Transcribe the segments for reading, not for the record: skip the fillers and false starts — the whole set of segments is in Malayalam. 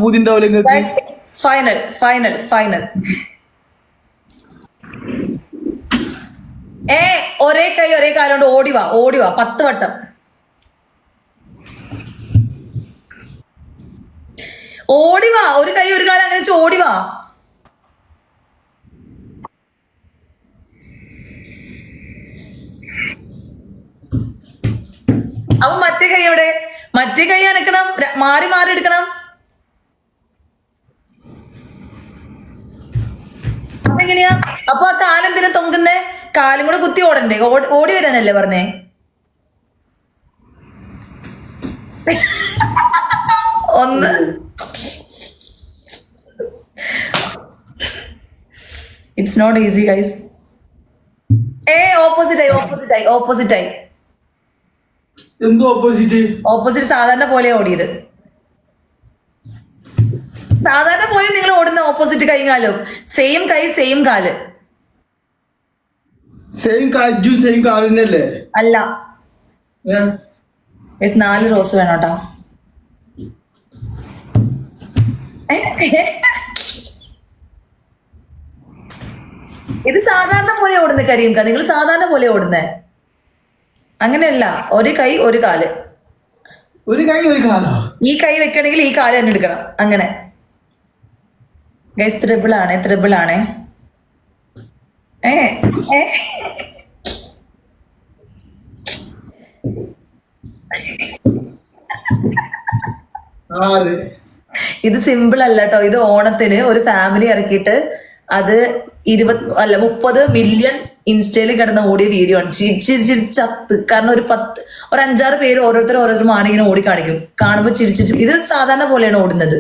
പൂതി ഉണ്ടാവില്ല നിങ്ങൾക്ക്? Final final final. ഒരേ കൈ ഒരേ കാലോണ്ട് ഓടിവാ 10 വട്ടം ഓടിവാ. ഒരു കൈ ഒരു കാലം അങ്ങനെ വെച്ച് ഓടിവാ. അപ്പൊ മറ്റേ കൈ എവിടെ? മറ്റേ കൈ അനക്കണം, മാറി മാറി എടുക്കണം. അതെങ്ങനെയാ? അപ്പൊ ആ കാലെന്തിനാ തൊങ്കുന്നേ? കാലും കൂടെ കുത്തി ഓടണ്ടേ? ഓടി വരാനല്ലേ പറഞ്ഞേ? ഒന്ന് it's not easy guys. Opposite ആയി. എന്തോ ഓപ്പോസിറ്റ്? ഓപ്പോസിറ്റ് സാധാരണ പോലെ ഓടിയത്. സാധാരണ പോലെ നിങ്ങൾ ഓടുന്ന ഓപ്പോസിറ്റ് കൈ കാലും. സെയിം കൈ സെയിം കാല്. സെയിം കാജു സെയിം കാലിനല്ലേ? അല്ല. 4 റോസ് വേണോട്ടാ. ഇത് സാധാരണ പോലെ ഓടുന്ന കരിയും. നിങ്ങൾ സാധാരണ പോലെ ഓടുന്നേ. അങ്ങനെയല്ല, ഒരു കൈ ഒരു കാല്. ഒരു കൈ ഒരു കാലോ? ഈ കൈ വെക്കണമെങ്കിൽ ഈ കാല് തന്നെ എടുക്കണം. അങ്ങനെ ഗൈസ് ത്രിബിൾ ആണേ. ഇത് സിമ്പിൾ അല്ല കേട്ടോ. ഇത് ഓണത്തിന് ഒരു ഫാമിലി ഇറക്കിയിട്ട് അത് 30 മില്യൺ ഇൻസ്റ്റയിൽ കിടന്ന് ഓടിയ വീഡിയോ ആണ്. ചിരിച്ച് ചത്ത്. കാരണം ഒരു 5-6 പേര് ഓരോരുത്തർ മാറിങ്ങനെ ഓടി കാണിക്കും. കാണുമ്പോൾ ചിരിച്ച് ഇത് സാധാരണ പോലെയാണ് ഓടുന്നത്.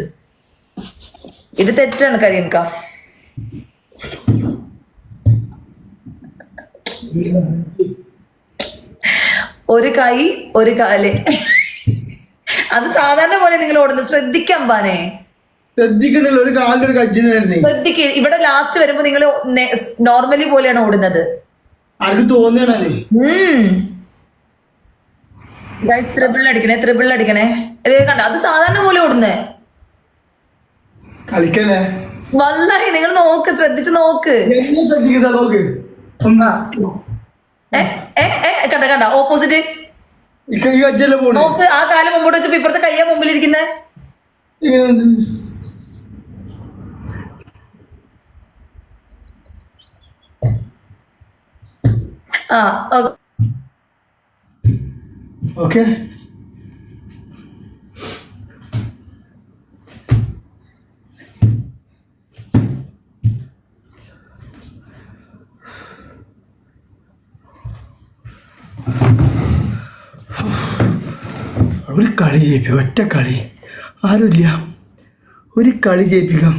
ഇത് തെറ്റാണ് കരിയൻക. ഒരു കൈ ഒരു കാല്. അത് സാധാരണ പോലെ നിങ്ങൾ ഓടുന്നത്. ശ്രദ്ധിക്കാൻ പാനെ. ശ്രദ്ധിക്കണ്ടല്ലോ. ഒരു കാലിന്റെ ഒരു കജ്ജിന് ശ്രദ്ധിക്ക. ഇവിടെ ലാസ്റ്റ് വരുമ്പോ നിങ്ങൾ നോർമലി പോലെയാണ് ഓടുന്നത്. ആർക്ക് തോന്നിയാണേ. ത്രിബിൾ അടിക്കണേ. കണ്ട, അത് സാധാരണ പോലെ ഓടുന്നേ. കളിക്കല്ലേ? വല്ലാഹി നിങ്ങൾ നോക്ക്, ശ്രദ്ധിച്ച് നോക്ക്. നോക്ക്. കണ്ട ഓപ്പോസിറ്റ് നോക്ക്. ആ കാലം മുമ്പോട്ട് വെച്ചപ്പോ ഇപ്പുറത്തെ കയ്യാ മുമ്പിലിരിക്കുന്നേ. ഓക്കെ. ഒരു കളി ജയിപ്പിക്കാം. ഒറ്റ കളി, ആരുമില്ല. ഒരു കളി ജയിപ്പിക്കാം.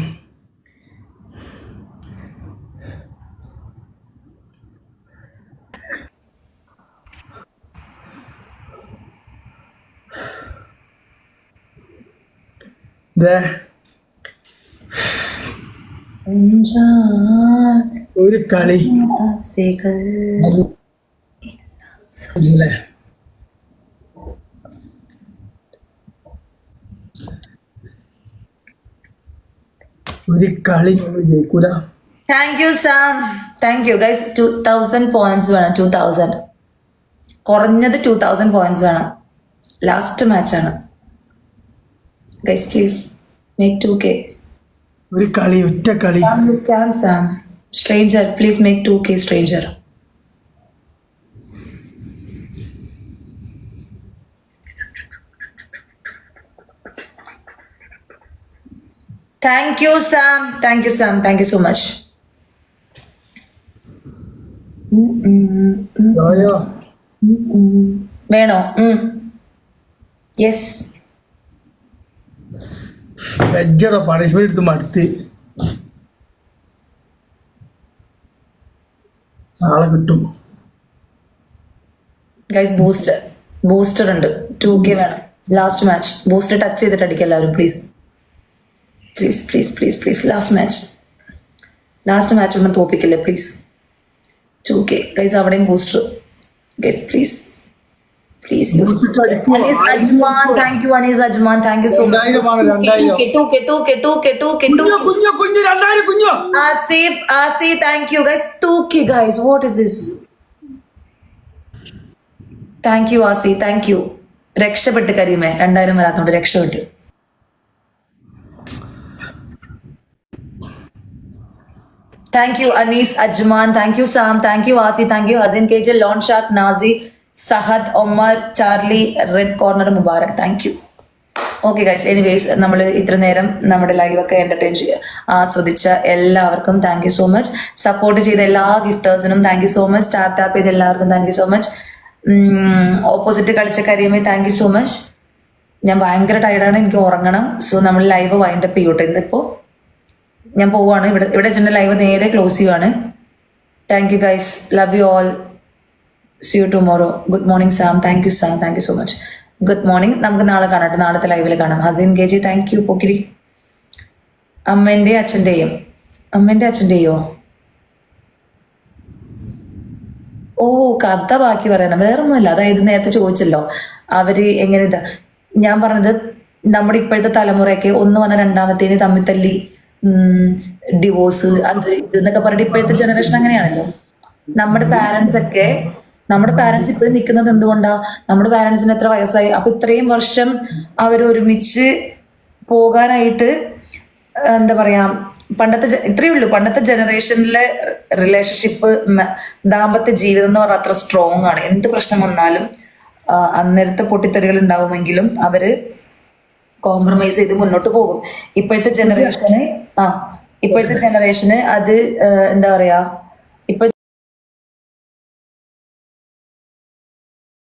ഒരു കളി ഒരു കളി ജയിക്കൂല. Thank you Sam. Thank you guys. 2000 points വേണം. 2000 കുറഞ്ഞത് 2000 പോയിന്റ്സ് വേണം. ലാസ്റ്റ് മാച്ചാണ് ഗൈസ്. Please make 2K. ഒരു കളി, ഒറ്റ കളി. Sam stranger please make 2K stranger. Thank you, Sam. Thank you, Sam. Thank you so much. വേണോ? യെസ്. വെജ്ജറോ പണിഷ്മെന്റ് എടുത്ത് മടുത്ത്. നാളെ കിട്ടും ഗൈസ്. ബൂസ്റ്റർ ഉണ്ട്. 2K വേണം. Last match. ബൂസ്റ്റർ ടച്ച് ചെയ്തിട്ട് അടിക്കാം എല്ലാവരും പ്ലീസ്. പ്ലീസ് ലാസ്റ്റ് മാച്ച് ഒന്നും തോപ്പിക്കില്ലേ പ്ലീസ്. 2K guys. അവിടെയും booster guys. Please use. Anis Ajman, thank you, Anis Ajman, thank you so much. കുഞ്ഞു 2000 കുഞ്ഞു. Asif, thank you guys. 2K guys, what is this? Thank you, Asi, thank you. രക്ഷപ്പെട്ട് കരീമേ 2000 വരാത്തോണ്ട് രക്ഷപ്പെട്ടു. Thank you, Anis Ajman. Thank you, Sam. Thank you, Asi. Thank you, Hazin KJ, Lawn Shark, Nazi, Sahad, Omar, Charlie, Red Corner, Mubarak. Thank you. Okay guys, anyways നമ്മൾ ഇത്ര നേരം നമ്മുടെ ലൈവൊക്കെ എന്റർടൈൻ ആസ്വദിച്ച എല്ലാവർക്കും thank you so much. Support ചെയ്ത എല്ലാ ഗിഫ്റ്റേഴ്സിനും thank you so much. Tap ചെയ്ത എല്ലാവർക്കും thank you so much. Opposite കളിച്ച കരിയമേ താങ്ക് യു സോ മച്ച്. ഞാൻ ഭയങ്കര ടയർഡാണ്, എനിക്ക് ഉറങ്ങണം. സോ നമ്മൾ ലൈവ് വൈൻഡപ്പ് ചെയ്യോട്ടെ. ഇന്നിപ്പോൾ ഞാൻ പോവാണ്, ഇവിടെ വെച്ചിട്ട് ലൈവ് നേരെ ക്ലോസ് ചെയ്യുവാണ്. Thank you guys, love you all, see you tomorrow. Good morning Sam, thank you Sam, thank you so much. Good morning. നമുക്ക് നാളെ കാണട്ടെ, നാളത്തെ ലൈവിൽ കാണാം. Haseen KG thank you. പൊക്കിരി അമ്മേന്റെ അച്ഛൻ്റെയോ ഓ കഥ ബാക്കി പറയണം, വേറൊന്നുമല്ല. അതായത് നേരത്തെ ചോദിച്ചല്ലോ അവര് എങ്ങനെ ഇതാ ഞാൻ പറഞ്ഞത്, നമ്മുടെ ഇപ്പോഴത്തെ തലമുറയൊക്കെ ഒന്ന് പറഞ്ഞ രണ്ടാമത്തേന് തമ്മിൽ തല്ലി ഡിവോഴ്സ് അത് ഇതെന്നൊക്കെ പറഞ്ഞിട്ട് ഇപ്പോഴത്തെ ജനറേഷൻ അങ്ങനെയാണല്ലോ. നമ്മുടെ പാരന്റ്സ് ഇപ്പോഴും നിൽക്കുന്നത് എന്തുകൊണ്ടാ? നമ്മുടെ പാരന്റ്സിന് എത്ര വയസ്സായി? അപ്പൊ ഇത്രയും വർഷം അവരൊരുമിച്ച് പോകാനായിട്ട് എന്താ പറയാ, ഇത്രയേ ഉള്ളൂ. പണ്ടത്തെ ജനറേഷനിലെ റിലേഷൻഷിപ്പ്, ദാമ്പത്യ ജീവിതം എന്ന് പറഞ്ഞാൽ അത്ര സ്ട്രോങ് ആണ്. എന്ത് പ്രശ്നം വന്നാലും അന്നേരത്തെ പൊട്ടിത്തെറികൾ ഉണ്ടാവുമെങ്കിലും അവര് കോംപ്രമൈസ് ചെയ്ത് മുന്നോട്ട് പോകും. ഇപ്പോഴത്തെ ജനറേഷന് അത് എന്താ പറയാ,